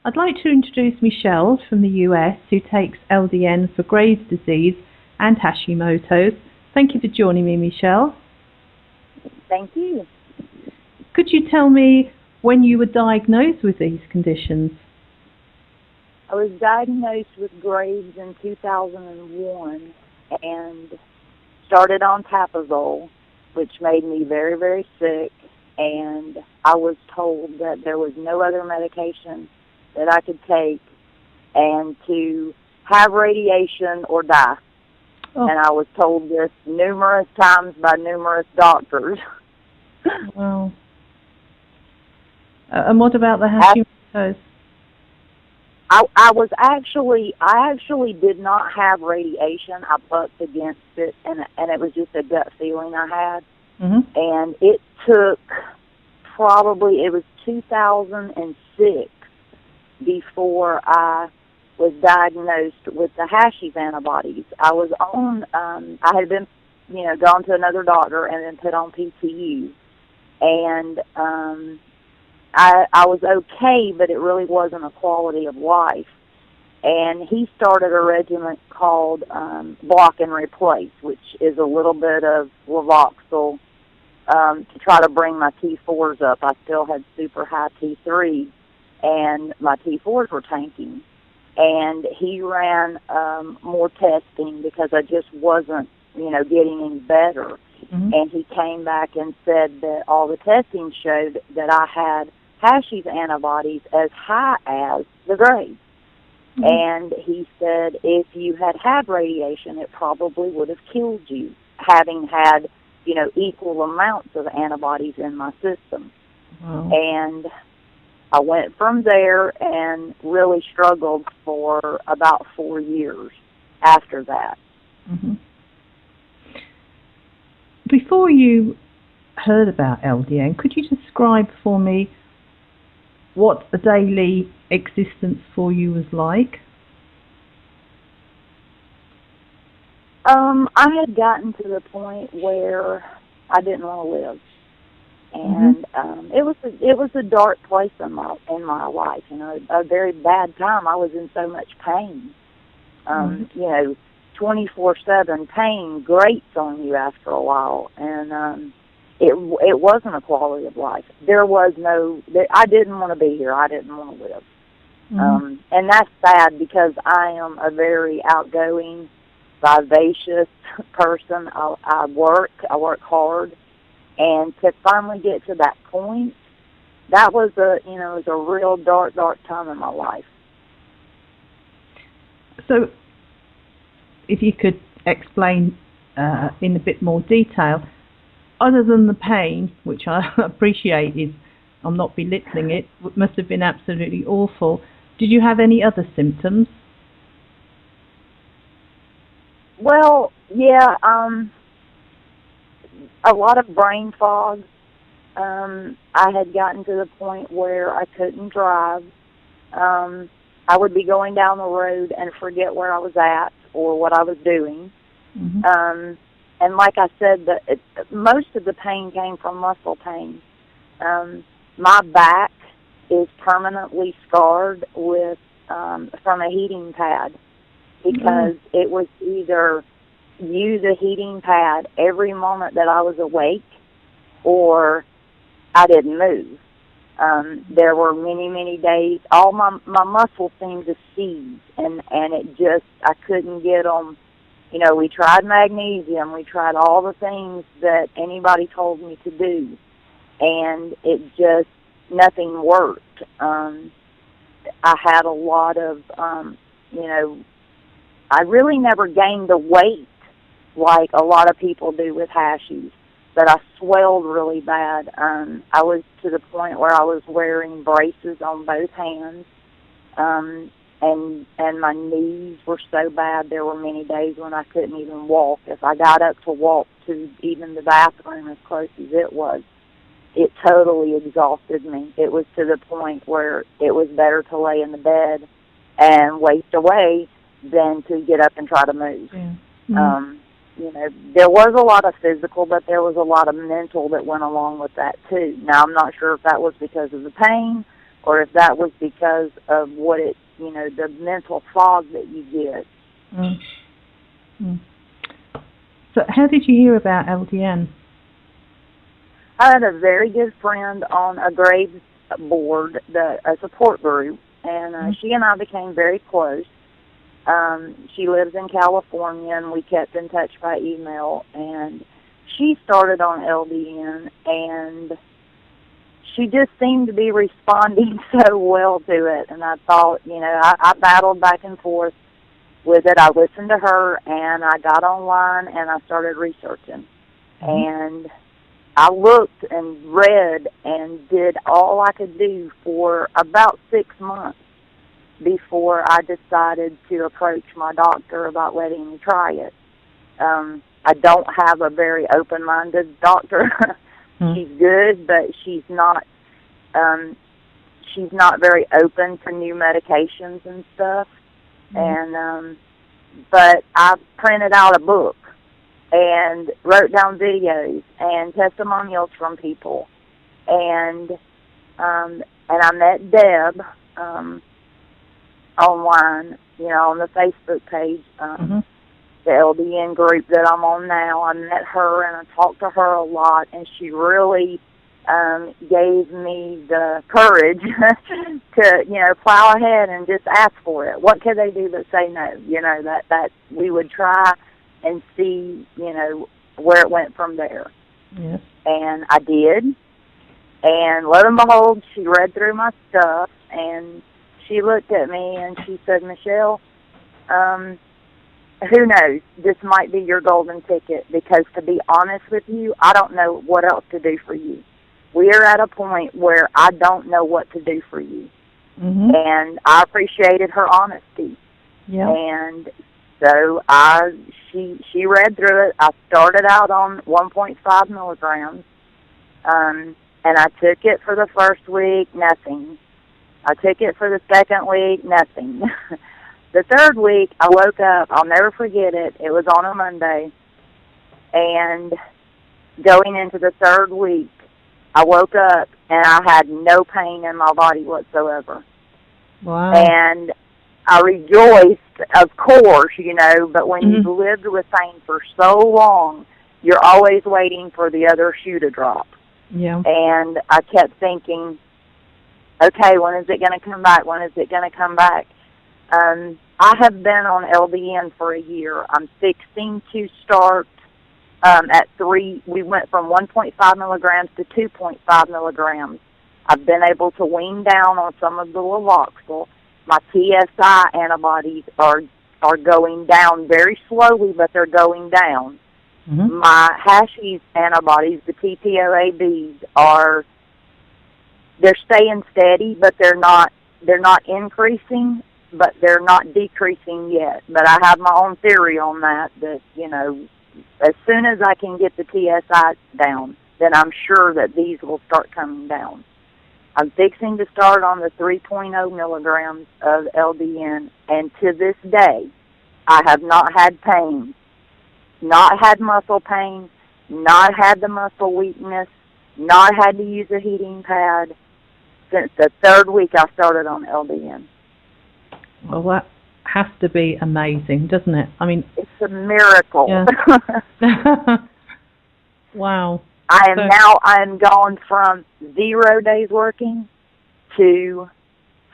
I'd like to introduce Michelle from the US, who takes LDN for Graves' disease and Hashimoto's. Thank you for joining me, Michelle. Thank you. Could you tell me when you were diagnosed with these conditions? I was diagnosed with Graves in 2001 and started on Tapazole, which made me very, very sick, and I was told that there was no other medication that I could take and to have radiation or die. Oh. And I was told this numerous times by numerous doctors. Wow. And what about the Hashimoto's? I actually did not have radiation. I bucked against it, and it was just a gut feeling I had. Mm-hmm. And it took it was 2006 before I was diagnosed with the Hashi's antibodies. I was on, I had been, gone to another doctor and then put on PTU. And I was okay, but it really wasn't a quality of life. And he started a regimen called Block and Replace, which is a little bit of Levoxyl to try to bring my T4s up. I still had super high T3, and my T4s were tanking. And he ran more testing because I just wasn't, getting any better. Mm-hmm. And he came back and said that all the testing showed that I had Hashi's antibodies as high as the Graves. Mm-hmm. And he said if you had radiation, it probably would have killed you, having had, equal amounts of antibodies in my system. Wow. And I went from there and really struggled for about 4 years after that. Mm-hmm. Before you heard about LDN, could you describe for me what a daily existence for you was like? I had gotten to the point where I didn't want to live, and it was a dark place in my life. A very bad time. I was in so much pain. 24/7 pain grates on you after a while, and it wasn't a quality of life. I didn't want to be here. I didn't want to live. Mm-hmm. And that's sad because I am a very outgoing, vivacious person. I work hard, and to finally get to that point, that was it was a real dark time in my life. So, if you could explain in a bit more detail, other than the pain, which I appreciate I'm not belittling it, must have been absolutely awful, did you have any other symptoms? Well, yeah, a lot of brain fog. I had gotten to the point where I couldn't drive. I would be going down the road and forget where I was at or what I was doing. Mm-hmm. And like I said, most of the pain came from muscle pain. My back is permanently scarred from a heating pad because it was either use a heating pad every moment that I was awake or I didn't move. There were many, many days, all my muscles seemed to seize, and I couldn't get them. We tried magnesium, we tried all the things that anybody told me to do, and nothing worked. I had a lot of, I really never gained the weight like a lot of people do with Hashi's, but I swelled really bad. I was to the point where I was wearing braces on both hands, and my knees were so bad. There were many days when I couldn't even walk. If I got up to walk to even the bathroom as close as it was, it totally exhausted me. It was to the point where it was better to lay in the bed and waste away than to get up and try to move. Yeah. Mm-hmm. There was a lot of physical, but there was a lot of mental that went along with that too. Now, I'm not sure if that was because of the pain or if that was because of what it, the mental fog that you get. Mm. Mm. So how did you hear about LDN? I had a very good friend on a Graves board, a support group, and she and I became very close. She lives in California, and we kept in touch by email, and she started on LDN, and she just seemed to be responding so well to it, and I thought, I battled back and forth with it. I listened to her, and I got online, and I started researching, and I looked and read and did all I could do for about 6 months before I decided to approach my doctor about letting me try it. I don't have a very open-minded doctor. She's good, but she's not very open to new medications and stuff. And but I printed out a book and wrote down videos and testimonials from people, and I met Deb online, on the Facebook page, the LDN group that I'm on now. I met her and I talked to her a lot, and she really gave me the courage to, plow ahead and just ask for it. What could they do but say no? That we would try and see, where it went from there. Yes. And I did. And lo and behold, she read through my stuff, and she looked at me and she said, Michelle, who knows? This might be your golden ticket, because to be honest with you, I don't know what else to do for you. We are at a point where I don't know what to do for you. And I appreciated her honesty. Yeah. And so she read through it. I started out on 1.5 milligrams, and I took it for the first week, nothing. I took it for the second week, nothing. The third week, I woke up, I'll never forget it, it was on a Monday, and going into the third week, I woke up and I had no pain in my body whatsoever. Wow. And I rejoiced, of course, but when you've lived with pain for so long, you're always waiting for the other shoe to drop. Yeah. And I kept thinking, okay, when is it going to come back? When is it going to come back? I have been on LDN for a year. I'm fixing to start at 3. We went from 1.5 milligrams to 2.5 milligrams. I've been able to wean down on some of the Naltrexone. My TSI antibodies are going down very slowly, but they're going down. My hashies antibodies, the TPOABs, they're staying steady, but they're not increasing, but they're not decreasing yet. But I have my own theory on that, as soon as I can get the TSI down, then I'm sure that these will start coming down. I'm fixing to start on the 3.0 milligrams of LDN, and to this day, I have not had pain, not had muscle pain, not had the muscle weakness, not had to use a heating pad since the third week I started on LDN. Well, that has to be amazing, doesn't it? I mean, it's a miracle. Yeah. Wow. I am gone from 0 days working to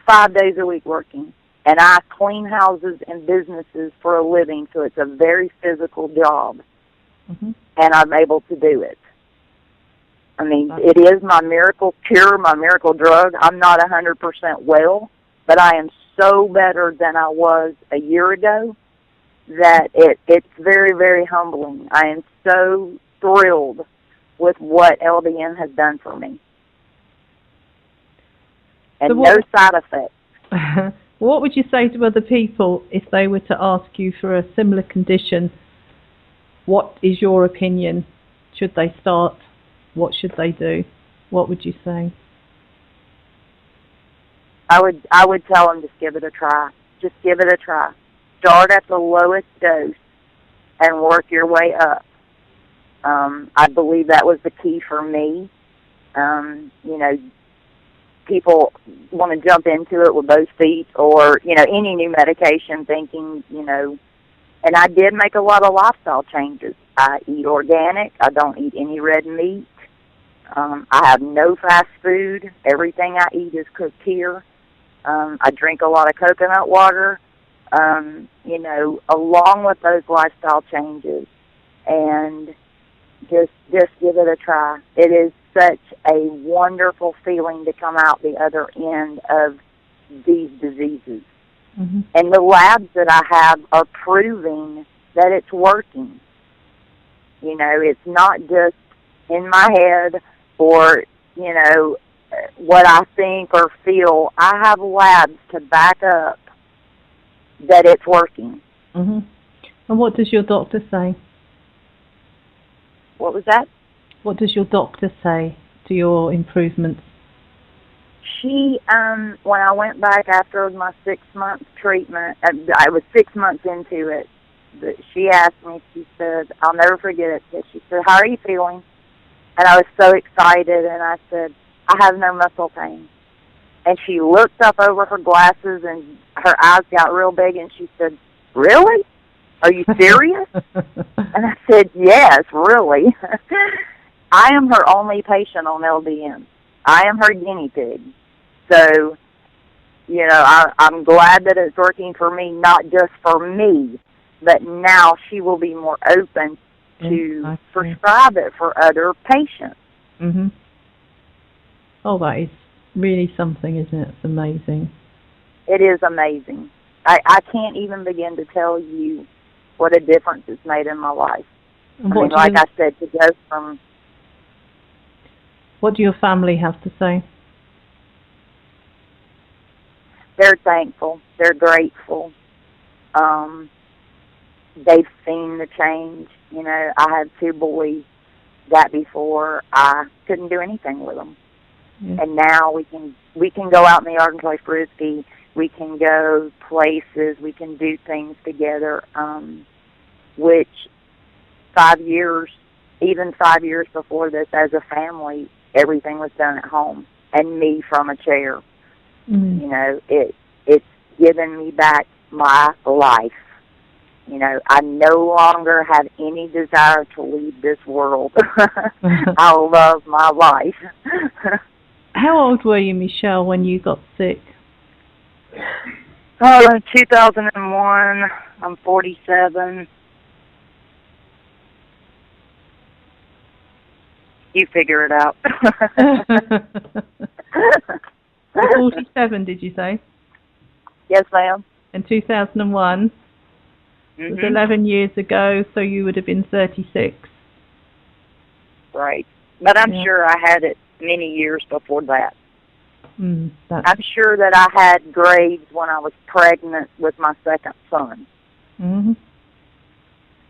5 days a week working. And I clean houses and businesses for a living, so it's a very physical job. And I'm able to do it. I mean, it is my miracle cure, my miracle drug. I'm not 100% well, but I am so better than I was a year ago that it's very, very humbling. I am so thrilled with what LDN has done for me. And so no side effects. What would you say to other people if they were to ask you for a similar condition? What is your opinion? Should they start? What should they do? What would you say? I would tell them just give it a try. Just give it a try. Start at the lowest dose and work your way up. I believe that was the key for me. people want to jump into it with both feet, or, any new medication thinking, and I did make a lot of lifestyle changes. I eat organic. I don't eat any red meat. I have no fast food. Everything I eat is cooked here. I drink a lot of coconut water, along with those lifestyle changes, and just give it a try. It is such a wonderful feeling to come out the other end of these diseases. Mm-hmm. And the labs that I have are proving that it's working. It's not just in my head or, what I think or feel. I have labs to back up that it's working. Mm-hmm. And what does your doctor say? What was that? What does your doctor say to your improvements? She, when I went back after my 6-month treatment, I was 6 months into it, but she asked me, she said, I'll never forget it, but she said, how are you feeling? And I was so excited, and I said, I have no muscle pain. And she looked up over her glasses, and her eyes got real big, and she said, really? Are you serious? And I said, yes, really. I am her only patient on LDN. I am her guinea pig. So, I'm glad that it's working for me, not just for me, but now she will be more open to prescribe it for other patients. Mm-hmm. Oh, that is really something, isn't it? It's amazing. It is amazing. I can't even begin to tell you what a difference it's made in my life. I said, to go from... What do your family have to say? They're thankful. They're grateful. They've seen the change. I had 2 boys that before I couldn't do anything with them. Yeah. And now we can go out in the yard and play Frisbee. We can go places. We can do things together, which 5 years, even 5 years before this, as a family, everything was done at home, and me from a chair. Mm. It's given me back my life. I no longer have any desire to leave this world. I love my life. How old were you, Michelle, when you got sick? Oh, 2001. I'm 47. You figure it out. You're 47, did you say? Yes, ma'am. In 2001? It was 11 years ago, so you would have been 36. Right. But I'm sure I had it many years before that. I'm sure that I had grades when I was pregnant with my second son. Mm-hmm.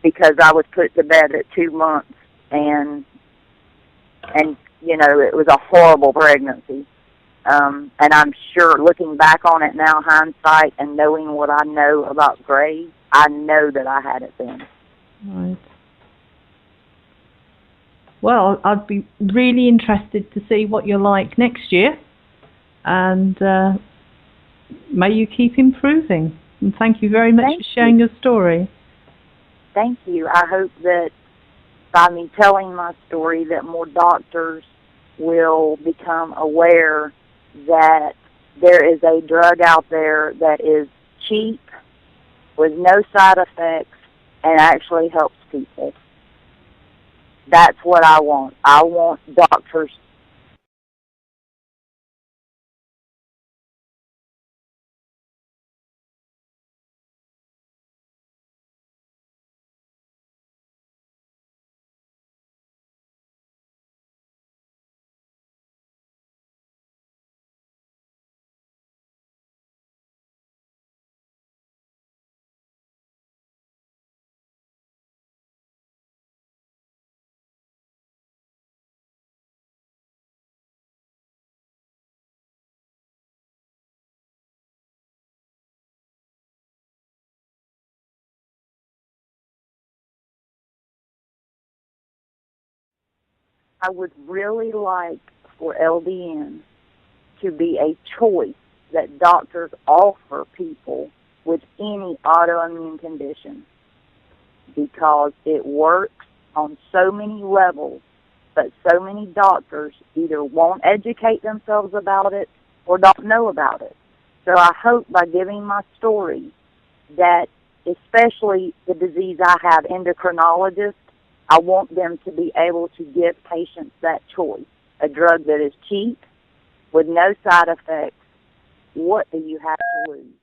Because I was put to bed at 2 months, and it was a horrible pregnancy. And I'm sure, looking back on it now, hindsight, and knowing what I know about grades, I know that I had it then. Right. Well, I'd be really interested to see what you're like next year, and may you keep improving. And thank you very much for sharing your story. Thank you. I hope that by me telling my story that more doctors will become aware that there is a drug out there that is cheap, with no side effects, and actually helps people. That's what I want. I want doctors. I would really like for LDN to be a choice that doctors offer people with any autoimmune condition, because it works on so many levels, but so many doctors either won't educate themselves about it or don't know about it. So I hope by giving my story that, especially the disease I have, endocrinologists, I want them to be able to give patients that choice. A drug that is cheap, with no side effects. What do you have to lose?